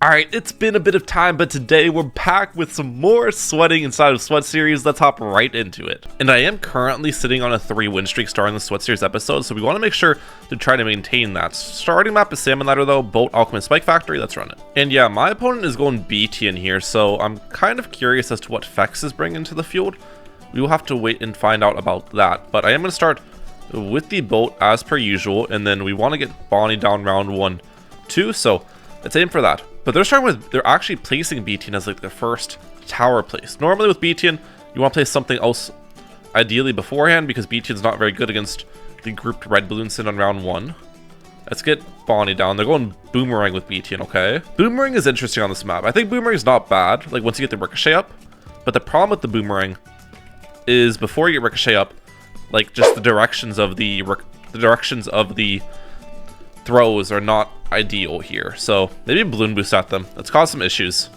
Alright, it's been a bit of time, but today we're back with some more sweating inside of Sweat Series. Let's hop right into it. And I am currently sitting on a 3-win streak starting the Sweat Series episode, so we want to make sure to try to maintain that. Starting map is Salmon Ladder though, Boat, Alchemist, Spike Factory, let's run it. And yeah, my opponent is going BT in here, so I'm kind of curious as to what Fex is bringing to the field. We will have to wait and find out about that, but I am going to start with the Boat as per usual, and then we want to get Bonnie down round 1, 2, so let's aim for that. But they're actually placing BTN as like the first tower place. Normally with BTN, you want to place something else ideally beforehand because BTN's not very good against the grouped red Bloons in on round 1. Let's get Bonnie down. They're going Boomerang with BTN, okay? Boomerang is interesting on this map. I think Boomerang is not bad, like once you get the Ricochet up. But the problem with the Boomerang is before you get Ricochet up, like just the directions of the throws are not ideal here, so maybe balloon boost at them. Let's cause some issues.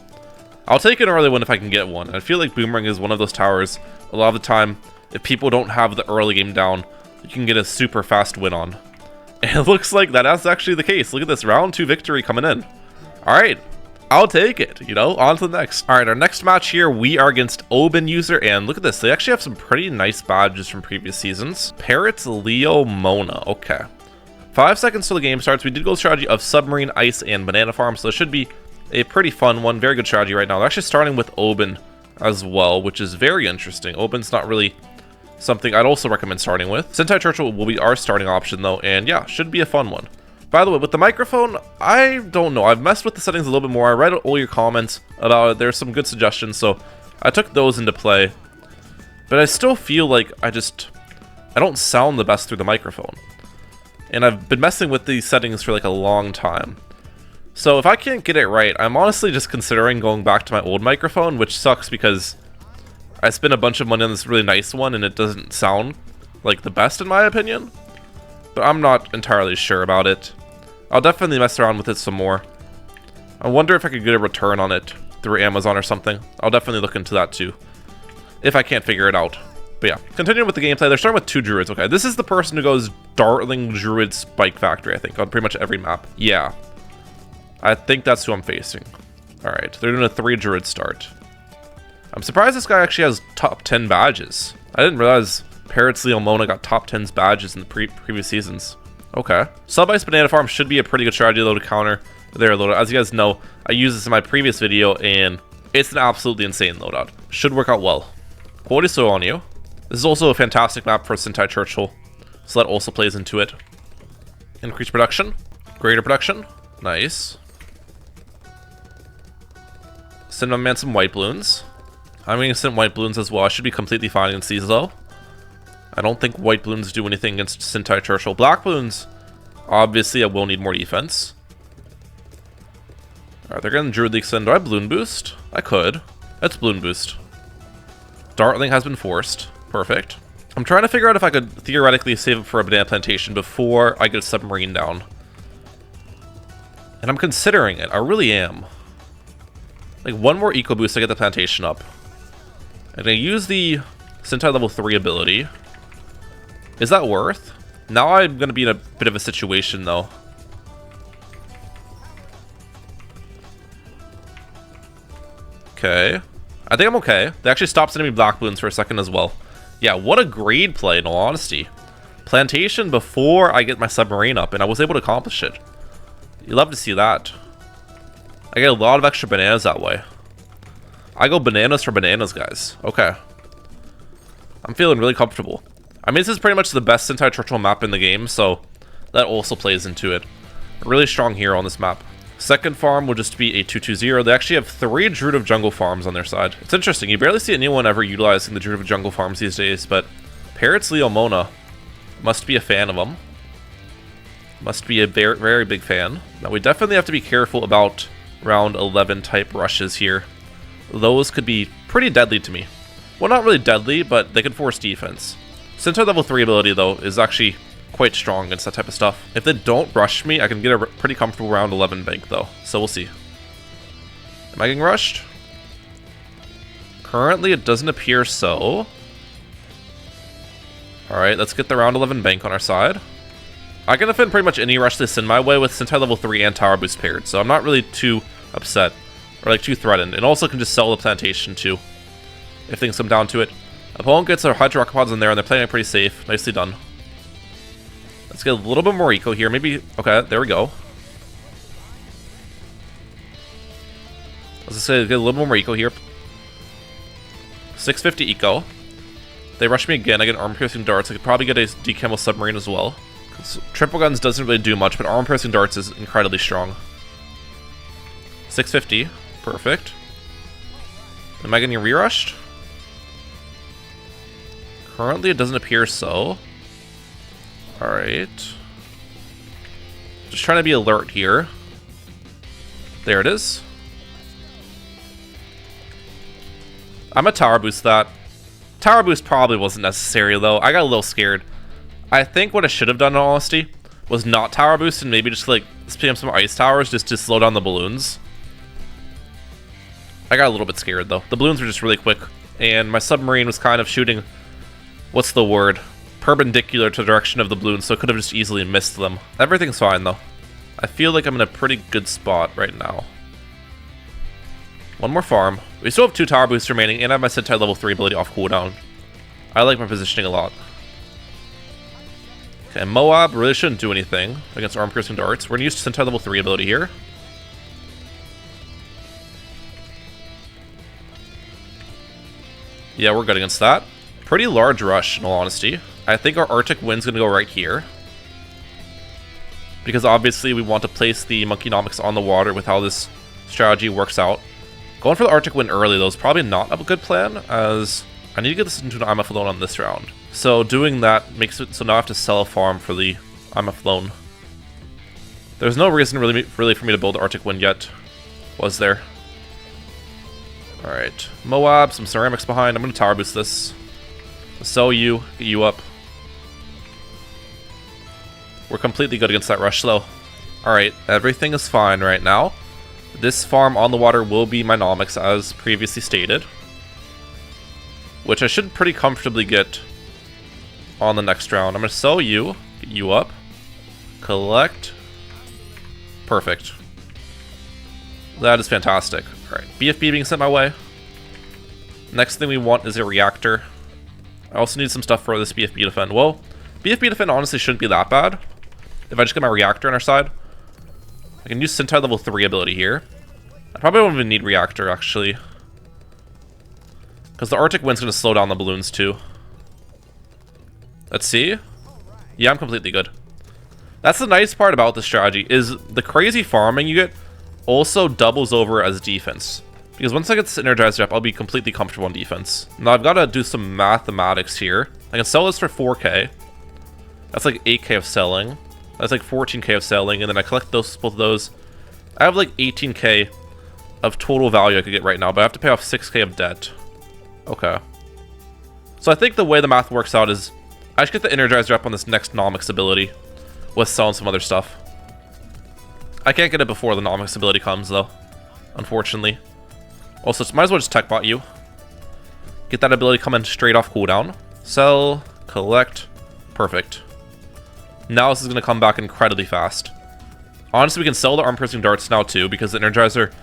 I'll take an early one if I can get one. I feel like Boomerang is one of those towers a lot of the time, if people don't have the early game down, you can get a super fast win on. And it looks like that is actually the case. Look at this, round 2 victory coming in. Alright, I'll take it, you know, on to the next. Alright, our next match here, we are against Oben user, and look at this, they actually have some pretty nice badges from previous seasons. Parrots, Leo, Mona, okay. 5 seconds till the game starts. We did go strategy of Submarine, Ice, and Banana Farm, so it should be a pretty fun one. Very good strategy right now. They're actually starting with Oben as well, which is very interesting. Oben's not really something I'd also recommend starting with. Sentai Churchill will be our starting option though, and yeah, should be a fun one. By the way, with the microphone, I don't know. I've messed with the settings a little bit more. I read all your comments about it. There's some good suggestions, so I took those into play. But I still feel like I don't sound the best through the microphone. And I've been messing with these settings for like a long time. So if I can't get it right, I'm honestly just considering going back to my old microphone, which sucks because I spent a bunch of money on this really nice one and it doesn't sound like the best in my opinion. But I'm not entirely sure about it. I'll definitely mess around with it some more. I wonder if I could get a return on it through Amazon or something. I'll definitely look into that too, if I can't figure it out. But yeah, continuing with the gameplay, they're starting with 2 druids. Okay, this is the person who goes Dartling Druid Spike Factory, I think, on pretty much every map. Yeah, I think that's who I'm facing. Alright, they're doing a 3 druid start. I'm surprised this guy actually has top 10 badges. I didn't realize Parrots, Leo, Mona got top 10 badges in the previous seasons. Okay. Sub-Ice Banana Farm should be a pretty good strategy though to counter their loadout. As you guys know, I used this in my previous video and it's an absolutely insane loadout. Should work out well. Quality soil on you. This is also a fantastic map for Sentai Churchill, so that also plays into it. Increased production, greater production, nice. Send my man some white balloons. I'm going to send white balloons as well. I should be completely fine against these though. I don't think white balloons do anything against Sentai Churchill. Black balloons, obviously I will need more defense. Alright, they're getting Druid League Send. Do I balloon boost? I could. Let's balloon boost. Dartling has been forced. Perfect. I'm trying to figure out if I could theoretically save it for a banana plantation before I get a submarine down. And I'm considering it. I really am. Like one more eco boost to get the plantation up. And I use the Sentai level 3 ability. Is that worth? Now I'm going to be in a bit of a situation though. Okay. I think I'm okay. They actually stopped sending me black balloons for a second as well. Yeah, what a great play in all honesty. Plantation before I get my submarine up, and I was able to accomplish it. You love to see that. I get a lot of extra bananas that way. I go bananas for bananas, guys. Okay. I'm feeling really comfortable. I mean, this is pretty much the best Sentai Churchill map in the game, so that also plays into it. A really strong hero on this map. Second farm will just be a 2-2-0. They actually have 3 Druid of Jungle farms on their side. It's interesting. You barely see anyone ever utilizing the Druid of Jungle farms these days, but Parrots, Leo, Mona must be a fan of them. Must be a very, very big fan. Now, we definitely have to be careful about round 11 type rushes here. Those could be pretty deadly to me. Well, not really deadly, but they could force defense. Sentai level 3 ability, though, is actually quite strong against that type of stuff. If they don't rush me, I can get a pretty comfortable round 11 bank though, so we'll see. Am I getting rushed? Currently it doesn't appear so. Alright, let's get the round 11 bank on our side. I can defend pretty much any rush they send my way with Sentai level 3 and Tower Boost paired, so I'm not really too upset. Or like too threatened. And also can just sell the plantation too, if things come down to it. Opponent gets their Hydropods in there and they're playing it pretty safe. Nicely done. Let's get a little bit more eco here. Maybe, okay, there we go. Let's just say get a little bit more eco here. 650 eco. They rush me again. I get armor-piercing darts. I could probably get a decamo submarine as well. Triple guns doesn't really do much, but armor-piercing darts is incredibly strong. 650. Perfect. Am I getting re-rushed? Currently, it doesn't appear so. Alright. Just trying to be alert here. There it is. I'm gonna tower boost that. Tower boost probably wasn't necessary though. I got a little scared. I think what I should have done in all honesty was not tower boost and maybe just like spam some ice towers just to slow down the balloons. I got a little bit scared though. The balloons were just really quick and my submarine was kind of shooting, what's the word? Perpendicular to the direction of the balloons, so I could have just easily missed them. Everything's fine though. I feel like I'm in a pretty good spot right now. One more farm. We still have 2 tower boosts remaining, and I have my Sentai level 3 ability off cooldown. I like my positioning a lot. Okay, Moab really shouldn't do anything against arm-piercing darts. We're going to use Sentai level 3 ability here. Yeah, we're good against that. Pretty large rush, in all honesty. I think our Arctic Wind's going to go right here. Because obviously we want to place the Monkeynomics on the water with how this strategy works out. Going for the Arctic Wind early, though, is probably not a good plan, as I need to get this into an IMF loan on this round. So doing that makes it so now I have to sell a farm for the IMF loan. There's no reason really for me to build the Arctic Wind yet, was there? Alright, Moab, some ceramics behind. I'm going to tower boost this. Sell you, get you up. We're completely good against that rush, though. Alright, everything is fine right now. This farm on the water will be my nomics, as previously stated. Which I should pretty comfortably get on the next round. I'm going to sell you, get you up, collect. Perfect. That is fantastic. Alright, BFB being sent my way. Next thing we want is a reactor. I also need some stuff for this BFB defend. Well, BFB defend honestly shouldn't be that bad. If I just get my reactor on our side. I can use Sentai level 3 ability here. I probably don't even need reactor, actually. Because the Arctic Wind's going to slow down the balloons, too. Let's see. Yeah, I'm completely good. That's the nice part about this strategy, is the crazy farming you get also doubles over as defense. Because once I get this Energizer up, I'll be completely comfortable on defense. Now, I've got to do some mathematics here. I can sell this for 4k. That's like 8k of selling. That's like 14k of selling, and then I collect both of those. I have like 18k of total value I could get right now, but I have to pay off 6k of debt. Okay. So I think the way the math works out is I should get the Energizer up on this next Nomics ability with selling some other stuff. I can't get it before the Nomics ability comes, though, unfortunately. Also, might as well just tech bot you. Get that ability coming straight off cooldown. Sell, collect, perfect. Now this is going to come back incredibly fast. Honestly, we can sell the arm-piercing darts now too, because the Energizer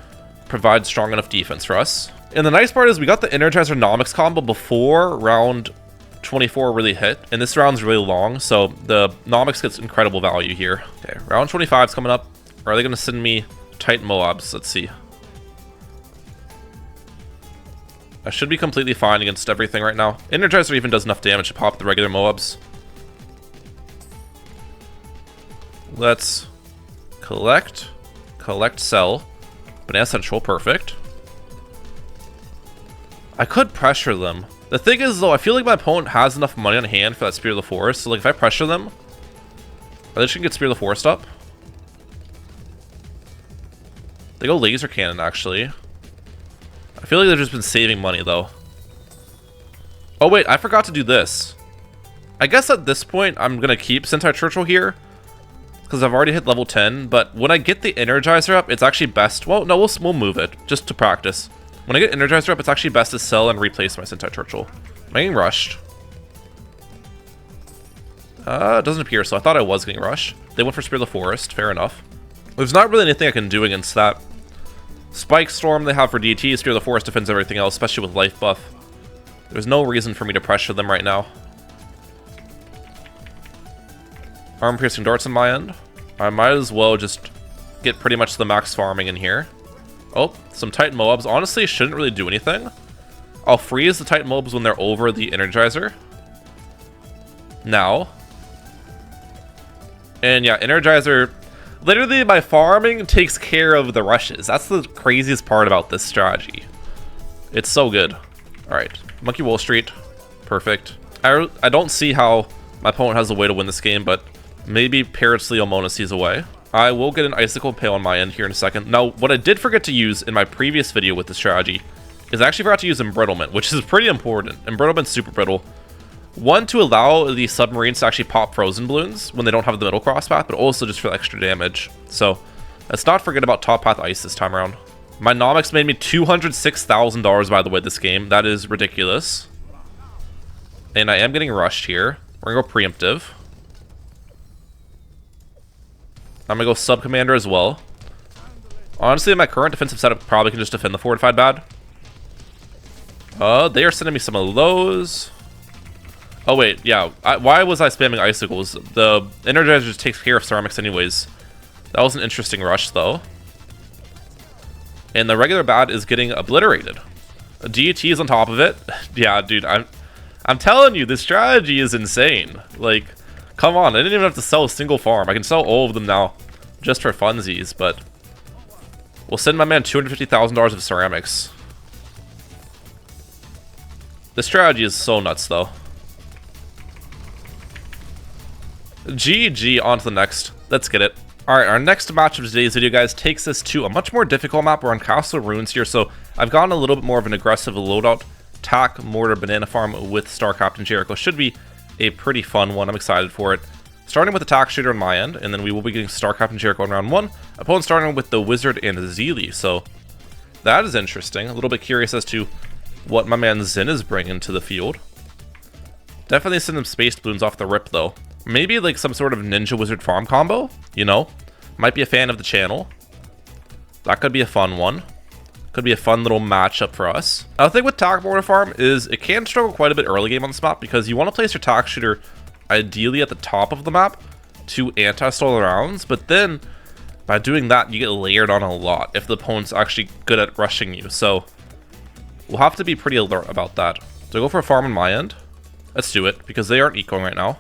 provides strong enough defense for us. And the nice part is we got the Energizer Nomics combo before round 24 really hit, and this round's really long, so the Nomics gets incredible value here. Okay, round 25 is coming up. Are they going to send me Titan Moabs? Let's see. I should be completely fine against everything right now. Energizer even does enough damage to pop the regular Moabs. Let's collect, sell. Banana Central, perfect. I could pressure them. The thing is, though, I feel like my opponent has enough money on hand for that Spear of the Forest. So, like, if I pressure them, are they just gonna get Spear of the Forest up? They go Laser Cannon, actually. I feel like they've just been saving money, though. Oh, wait, I forgot to do this. I guess at this point, I'm gonna keep Sentai Churchill here, because I've already hit level 10, but when I get the Energizer up, it's actually best... Well, no, we'll move it, just to practice. When I get Energizer up, it's actually best to sell and replace my Sentai Churchill. Am I getting rushed? It doesn't appear so. I thought I was getting rushed. They went for Spear of the Forest, fair enough. There's not really anything I can do against that. Spike Storm they have for DT, Spear of the Forest defends everything else, especially with life buff. There's no reason for me to pressure them right now. Arm-piercing darts on my end. I might as well just get pretty much the max farming in here. Oh, some Titan Moabs. Honestly, shouldn't really do anything. I'll freeze the Titan Moabs when they're over the Energizer. Now. And yeah, Energizer... Literally, my farming takes care of the rushes. That's the craziest part about this strategy. It's so good. Alright, Monkey Wall Street. Perfect. I don't see how my opponent has a way to win this game, but maybe Parrot's Leomona sees a way. I will get an Icicle Pail on my end here in a second. Now, what I did forget to use in my previous video with this strategy is I actually forgot to use Embrittlement, which is pretty important. Embrittlement's super brittle. One, to allow the submarines to actually pop frozen balloons when they don't have the middle cross path, but also just for extra damage. So, let's not forget about top path ice this time around. My Nomics made me $206,000, by the way, this game. That is ridiculous. And I am getting rushed here. We're gonna go preemptive. I'm gonna go sub commander as well. Honestly, in my current defensive setup, probably can just defend the fortified bad. They are sending me some of those. Oh wait, yeah. Why was I spamming icicles? The Energizer just takes care of ceramics anyways. That was an interesting rush though. And the regular bad is getting obliterated. DET is on top of it. Yeah, dude, I'm telling you, this strategy is insane. Like, come on, I didn't even have to sell a single farm. I can sell all of them now, just for funsies, but we'll send my man $250,000 of ceramics. The strategy is so nuts, though. GG, on to the next. Let's get it. Alright, our next match of today's video, guys, takes us to a much more difficult map. We're on Castle Ruins here, so I've gotten a little bit more of an aggressive loadout. Tack, Mortar, Banana Farm with Star Captain Jericho should be a pretty fun one. I'm excited for it. Starting with Attack Shooter on my end, and then we will be getting Star Captain Jericho in round 1. Opponent starting with the Wizard and Zeely, so that is interesting. A little bit curious as to what my man Zin is bringing to the field. Definitely send them Space Bloons off the rip, though. Maybe like some sort of Ninja Wizard farm combo, you know? Might be a fan of the channel. That could be a fun one. Could be a fun little matchup for us. Now, the thing with Tack Mortar Farm is it can struggle quite a bit early game on this map because you want to place your Tack Shooter ideally at the top of the map to anti-stall rounds, but then by doing that, you get layered on a lot if the opponent's actually good at rushing you. So we'll have to be pretty alert about that. So I go for a farm on my end. Let's do it because they aren't ecoing right now.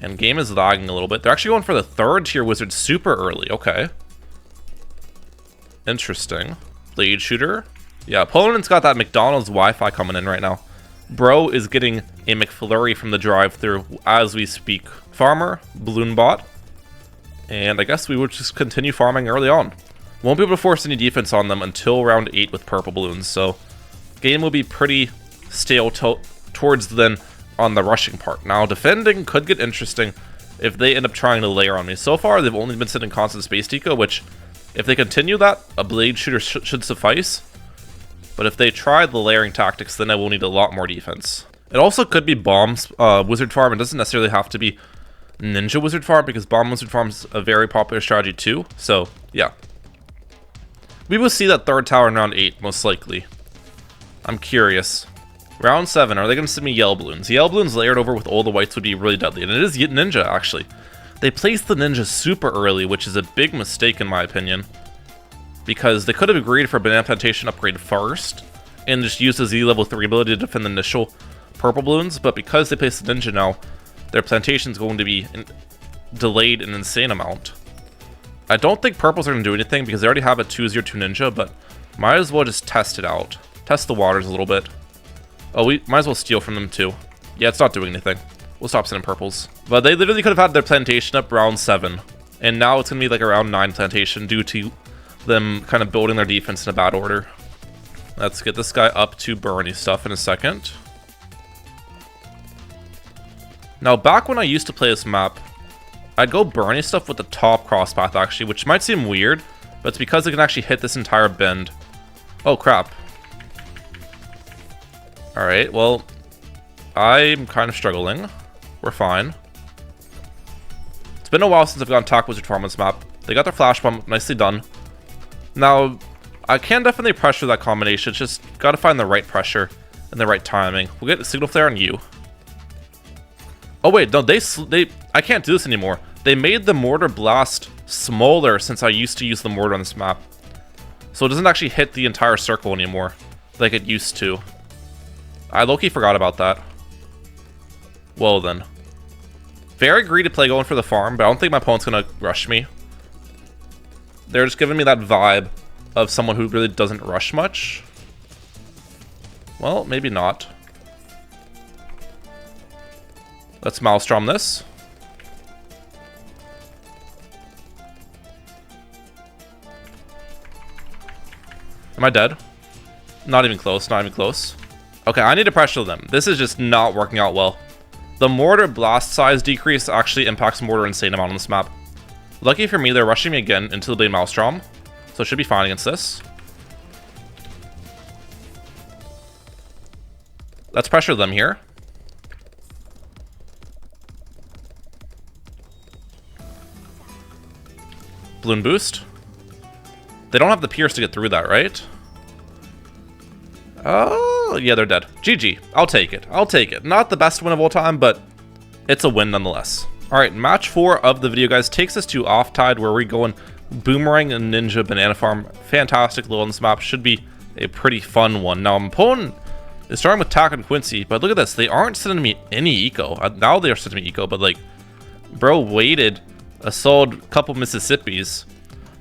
And game is lagging a little bit. They're actually going for the 3rd tier wizard super early. Okay. Interesting. Blade Shooter. Yeah, opponent's got that McDonald's Wi-Fi coming in right now. Bro is getting a McFlurry from the drive-thru as we speak. Farmer, Balloon Bot. And I guess we would just continue farming early on. Won't be able to force any defense on them until round 8 with purple balloons. So game will be pretty stale towards then on the rushing part. Now, defending could get interesting if they end up trying to layer on me. So far, they've only been sending constant space deco, which, if they continue that, a Blade Shooter should suffice. But if they try the layering tactics, then I will need a lot more defense. It also could be Bomb's Wizard Farm. It doesn't necessarily have to be Ninja Wizard Farm, because Bomb Wizard Farm is a very popular strategy too. So, yeah. We will see that 3rd tower in round 8, most likely. I'm curious. Round 7, are they going to send me Yellow Balloons? Yellow Balloons layered over with all the whites would be really deadly. And it is Ninja, actually. They placed the Ninja super early, which is a big mistake in my opinion. Because they could have agreed for a Banana Plantation upgrade first, and just used the Z level 3 ability to defend the initial purple balloons. But because they placed the Ninja now, their plantation is going to be delayed an insane amount. I don't think purples are going to do anything because they already have a 2/02 Ninja, but might as well just test it out. Test the waters a little bit. Oh, we might as well steal from them too. Yeah, it's not doing anything. We'll stop sending purples. But they literally could have had their plantation up round 7. And now it's going to be like a round 9 plantation due to them kind of building their defense in a bad order. Let's get this guy up to Bernie stuff in a second. Now, back when I used to play this map, I'd go Bernie stuff with the top cross path actually, which might seem weird, but it's because it can actually hit this entire bend. Oh, crap. Alright, well, I'm kind of struggling. We're fine. It's been a while since I've gone Tack Wizard Farm on this map. They got their Flash Bomb, nicely done. Now, I can definitely pressure that combination. It's just gotta find the right pressure and the right timing. We'll get the signal flare on you. Oh wait, no, I can't do this anymore. They made the mortar blast smaller since I used to use the mortar on this map. So it doesn't actually hit the entire circle anymore like it used to. I low-key forgot about that. Well then. Very greedy play going for the farm, but I don't think my opponent's gonna rush me. They're just giving me that vibe of someone who really doesn't rush much. Well, maybe not. Let's Maelstrom this. Am I dead? Not even close, not even close. Okay, I need to pressure them. This is just not working out well. The mortar blast size decrease actually impacts mortar insane amount on this map. Lucky for me, they're rushing me again into the Blade Maelstrom, so it should be fine against this. Let's pressure them here. Balloon boost. They don't have the pierce to get through that, right? Oh, yeah, they're dead. GG. I'll take it. I'll take it. Not the best win of all time, but it's a win nonetheless. All right, match 4 of the video, guys, takes us to Off-Tide, where we're going Boomerang and Ninja Banana Farm. Fantastic little on this map. Should be a pretty fun one. Now, my opponent is starting with Tack and Quincy, but look at this. They aren't sending me any eco. Now they are sending me eco, but, like, bro waited a solid couple Mississippis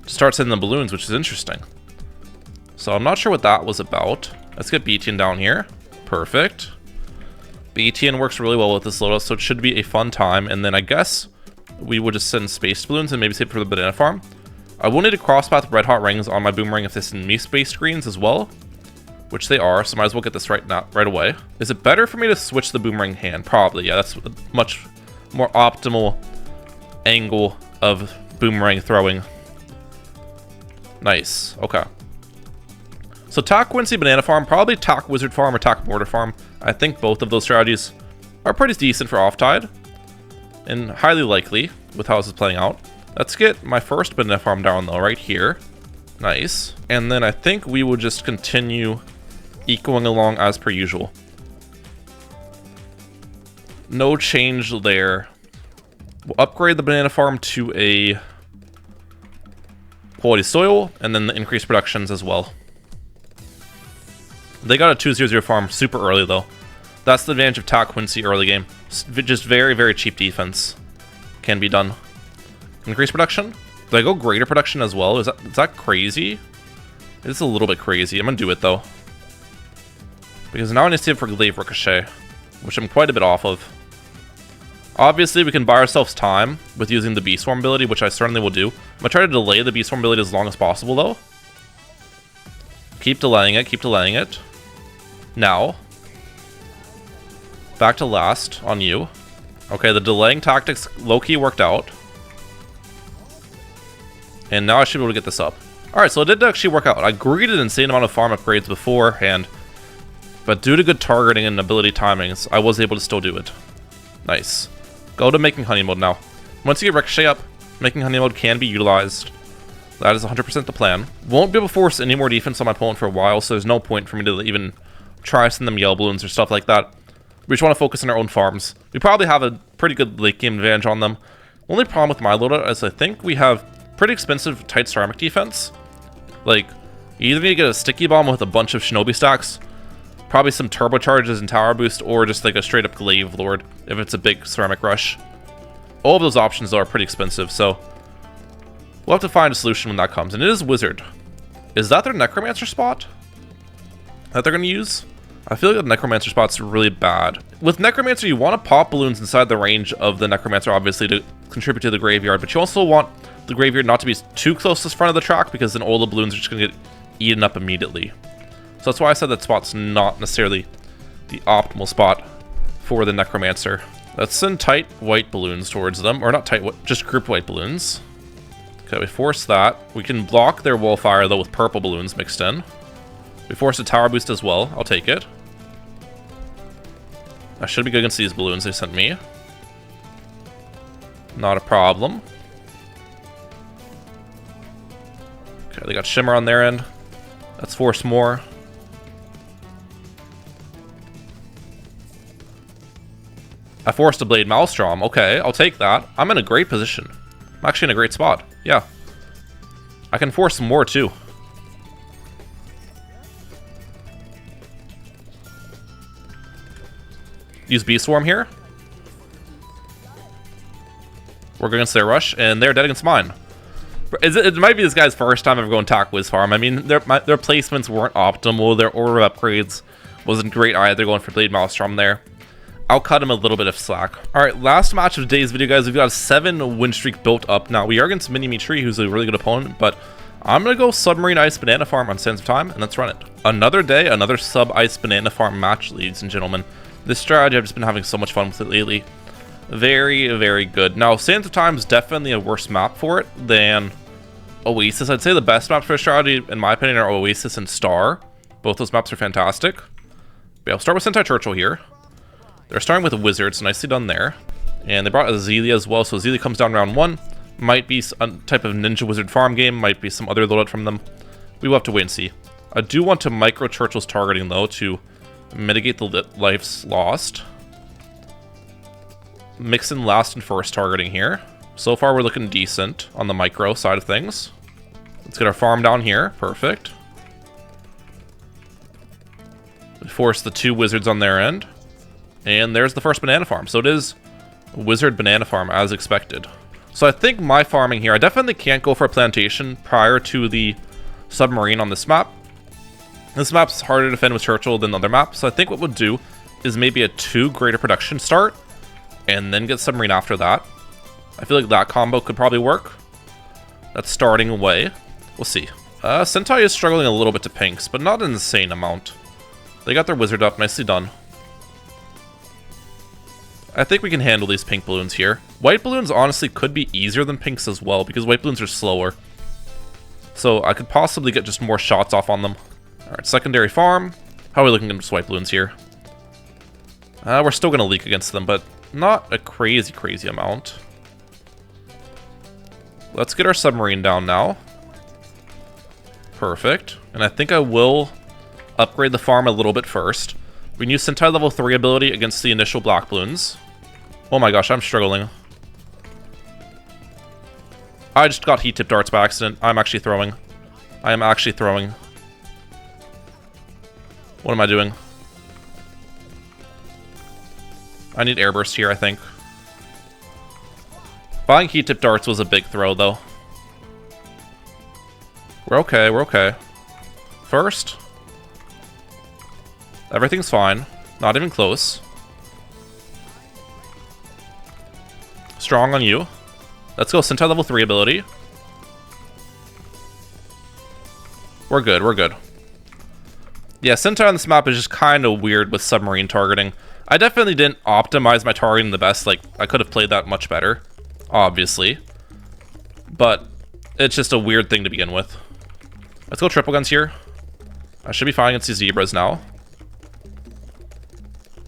to start sending the balloons, which is interesting. So I'm not sure what that was about. Let's get BTN down here. Perfect. BTN works really well with this loadout, so it should be a fun time. And then I guess we would just send space balloons and maybe save for the banana farm. I will need to crosspath red hot rings on my Boomerang if they send me space screens as well, which they are, so might as well get this right away. Is it better for me to switch the Boomerang hand? Probably, yeah, that's a much more optimal angle of Boomerang throwing. Nice, okay. So Tack Quincy Banana Farm, probably Tack Wizard Farm or Tack Mortar Farm. I think both of those strategies are pretty decent for Off-Tide, and highly likely with how this is playing out. Let's get my first Banana Farm down though, right here. Nice. And then I think we will just continue ecoing along as per usual. No change there. We'll upgrade the Banana Farm to a quality soil, and then the increased productions as well. They got a 2-0-0 farm super early though. That's the advantage of Tack Quincy early game. Just very, very cheap defense can be done. Increased production? Do I go greater production as well? Is that crazy? It's a little bit crazy. I'm gonna do it though, because now I need to save for Glaive Ricochet, which I'm quite a bit off of. Obviously, we can buy ourselves time with using the Bee Swarm ability, which I certainly will do. I'm gonna try to delay the Bee Swarm ability as long as possible though. Keep delaying it, keep delaying it. Now, back to last on you. Okay, the delaying tactics low-key worked out. And now I should be able to get this up. Alright, so it did actually work out. I greeted an insane amount of farm upgrades beforehand, but due to good targeting and ability timings, I was able to still do it. Nice. Go to Making Honey mode now. Once you get Ricochet up, Making Honey mode can be utilized. That is 100% the plan. Won't be able to force any more defense on my opponent for a while, so there's no point for me to even try to send them yellow balloons or stuff like that. We just want to focus on our own farms. We probably have a pretty good late game advantage on them. Only problem with my loadout is I think we have pretty expensive tight ceramic defense. Like, you either need to get a sticky bomb with a bunch of shinobi stacks, probably some turbocharges and tower boost, or just like a straight up glaive lord if it's a big ceramic rush. All of those options though are pretty expensive, so we'll have to find a solution when that comes. And it is Wizard. Is that their Necromancer spot that they're going to use? I feel like the Necromancer spot's really bad. With Necromancer, you want to pop balloons inside the range of the Necromancer, obviously, to contribute to the graveyard, but you also want the graveyard not to be too close to the front of the track, because then all the balloons are just going to get eaten up immediately. So that's why I said that spot's not necessarily the optimal spot for the Necromancer. Let's send tight white balloons towards them, or not tight, just grouped white balloons. Okay, we force that. We can block their wall fire, though, with purple balloons mixed in. We force a tower boost as well. I'll take it. I should be good against these balloons they sent me. Not a problem. Okay, they got Shimmer on their end. Let's force more. I forced a Blade Maelstrom. Okay, I'll take that. I'm in a great position. I'm actually in a great spot. Yeah. I can force some more too. Use Bee Swarm here. We're against their rush, and they're dead against mine. It might be this guy's first time ever going Tac Wiz Farm. I mean, their placements weren't optimal. Their order of upgrades wasn't great either, going for Blade Maelstrom there. I'll cut him a little bit of slack. Alright, last match of today's video, guys. We've got a 7 win streak built up. Now, we are against Mini-Me Tree, who's a really good opponent, but I'm going to go Submarine Ice Banana Farm on Sands of Time, and let's run it. Another day, another Sub-Ice Banana Farm match, ladies and gentlemen. This strategy, I've just been having so much fun with it lately. Very, very good. Now, Sands of Time is definitely a worse map for it than Oasis. I'd say the best maps for a strategy, in my opinion, are Oasis and Star. Both those maps are fantastic. But yeah, I'll start with Sentai Churchill here. They're starting with a Wizard, so nicely done there. And they brought Azealia as well, so Azealia comes down round 1. Might be a type of Ninja Wizard farm game, might be some other loadout from them. We will have to wait and see. I do want to micro Churchill's targeting, though, to mitigate the lives lost. Mix in last and first targeting here. So far, we're looking decent on the micro side of things. Let's get our farm down here. Perfect. We force the 2 wizards on their end. And there's the first banana farm. So it is a wizard banana farm as expected. So I think my farming here, I definitely can't go for a plantation prior to the submarine on this map. This map's harder to defend with Churchill than the other maps. So I think what we'll do is maybe a 2 greater production start and then get submarine after that. I feel like that combo could probably work. That's starting away. We'll see. Sentai is struggling a little bit to pinks, but not an insane amount. They got their wizard up. Nicely done. I think we can handle these pink balloons here. White balloons honestly could be easier than pinks as well, because white balloons are slower. So I could possibly get just more shots off on them. Alright, secondary farm. How are we looking against white balloons here? We're still going to leak against them, but not a crazy amount. Let's get our submarine down now. Perfect. And I think I will upgrade the farm a little bit first. We can use Sentai level 3 ability against the initial black balloons. Oh my gosh, I'm struggling. I just got heat tip darts by accident. I'm actually throwing. I am actually throwing. What am I doing? I need airburst here, I think. Buying heat tip darts was a big throw, though. We're okay, we're okay. First. Everything's fine. Not even close. Strong on you. Let's go Sentai level 3 ability. We're good, we're good. Yeah, Sentai on this map is just kind of weird with submarine targeting. I definitely didn't optimize my targeting the best. Like, I could have played that much better, obviously. But it's just a weird thing to begin with. Let's go triple guns here. I should be fine against these zebras now.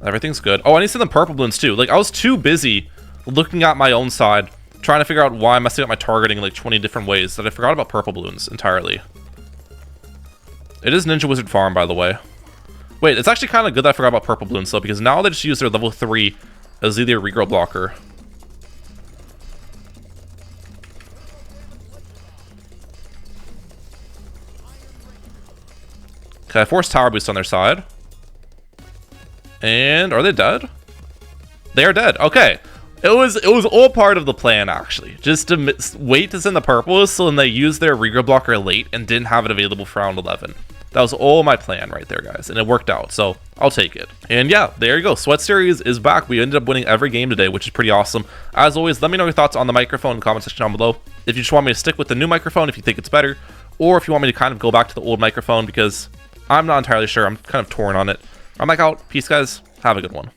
Everything's good. Oh, I need to send them purple balloons too. Like, I was too busy looking at my own side, trying to figure out why I'm messing up my targeting in like 20 different ways, that I forgot about purple balloons entirely. It is Ninja Wizard Farm, by the way. Wait, it's actually kind of good that I forgot about purple balloons, though, because now they just use their level 3 Azealia regrow blocker. Okay, I forced tower boost on their side. And are they dead? They are dead. Okay. It was all part of the plan, actually. Just to wait to send the purples, so then they used their regrow blocker late and didn't have it available for round 11. That was all my plan right there, guys, and it worked out, so I'll take it. And yeah, there you go. Sweat Series is back. We ended up winning every game today, which is pretty awesome. As always, let me know your thoughts on the microphone in the comment section down below. If you just want me to stick with the new microphone, if you think it's better, or if you want me to kind of go back to the old microphone, because I'm not entirely sure. I'm kind of torn on it. I'm back out. Peace, guys. Have a good one.